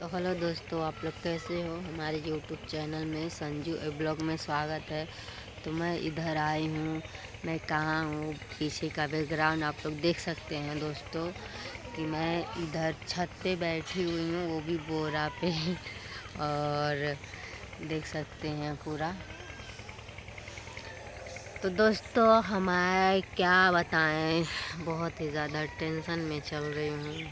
तो हेलो दोस्तों, आप लोग कैसे हो। हमारे यूट्यूब चैनल में संजू ब्लॉग में स्वागत है। तो मैं इधर आई हूँ। मैं कहाँ हूँ, पीछे का बैकग्राउंड आप लोग देख सकते हैं दोस्तों कि मैं इधर छत पे बैठी हुई हूँ, वो भी बोरा पे और देख सकते हैं पूरा। तो दोस्तों हमारे क्या बताएं, बहुत ही ज़्यादा टेंशन में चल रही हूँ।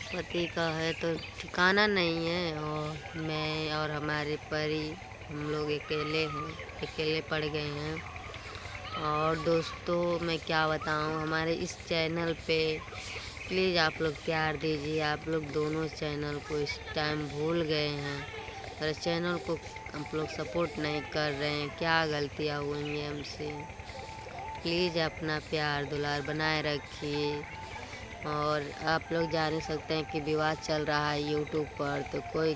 पति का है तो ठिकाना नहीं है, और मैं और हमारे परी हम लोग अकेले पड़ गए हैं। और दोस्तों मैं क्या बताऊं, हमारे इस चैनल पे प्लीज़ आप लोग प्यार दीजिए। आप लोग दोनों चैनल को इस टाइम भूल गए हैं और चैनल को आप लोग सपोर्ट नहीं कर रहे हैं। क्या गलतियाँ हुई हैं हमसे, प्लीज़ अपना प्यार दुलार बनाए रखिए। और आप लोग जान ही सकते हैं कि विवाद चल रहा है यूट्यूब पर, तो कोई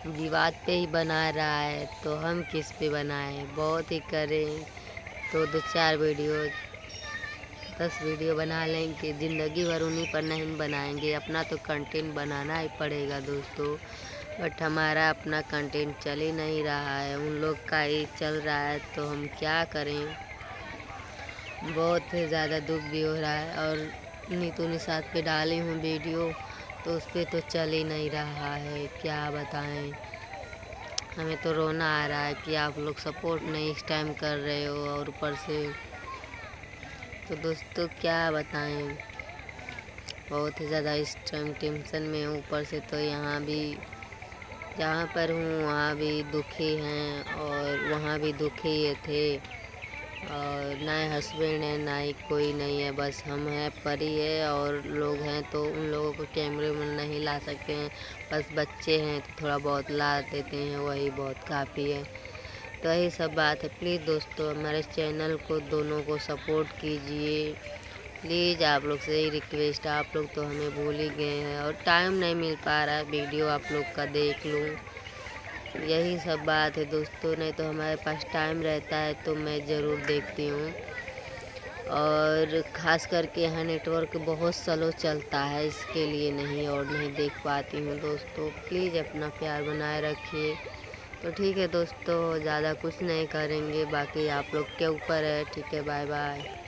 विवाद पे ही बना रहा है तो हम किस पे बनाएं। बहुत ही करें तो 2-4 वीडियो 10 वीडियो बना लेंगे, ज़िंदगी भर उन्हीं पर नहीं बनाएंगे। अपना तो कंटेंट बनाना ही पड़ेगा दोस्तों। बट हमारा अपना कंटेंट चल ही नहीं रहा है, उन लोग का ही चल रहा है, तो हम क्या करें। बहुत ही ज़्यादा दुख भी हो रहा है। और नीतू निषाद पे डाली हूँ वीडियो, तो उस पर तो चल ही नहीं रहा है। क्या बताएं, हमें तो रोना आ रहा है कि आप लोग सपोर्ट नहीं इस टाइम कर रहे हो। और ऊपर से तो दोस्तों क्या बताएं, बहुत ही ज़्यादा इस टाइम टेंशन में हूँ। ऊपर से तो यहाँ भी जहाँ पर हूँ वहाँ भी दुखी हैं, और वहाँ भी दुखी ये थे। और ना ही हस्बैंड है, ना ही कोई नहीं है, बस हम हैं, परी है और लोग हैं। तो उन लोगों को कैमरे में नहीं ला सकते हैं, बस बच्चे हैं तो थोड़ा बहुत ला देते हैं, वही बहुत काफ़ी है। तो यही सब बात है। प्लीज़ दोस्तों हमारे चैनल को दोनों को सपोर्ट कीजिए प्लीज़। आप लोग से ही रिक्वेस्ट है, आप लोग तो हमें भूल ही गए हैं और टाइम नहीं मिल पा रहा है वीडियो आप लोग का देख लूँ। यही सब बात है दोस्तों, नहीं तो हमारे पास टाइम रहता है तो मैं ज़रूर देखती हूँ। और ख़ास करके यहाँ नेटवर्क बहुत स्लो चलता है, इसके लिए नहीं देख पाती हूँ दोस्तों। प्लीज़ अपना प्यार बनाए रखिए। तो ठीक है दोस्तों, ज़्यादा कुछ नहीं करेंगे, बाकी आप लोग के ऊपर है। ठीक है, बाय बाय।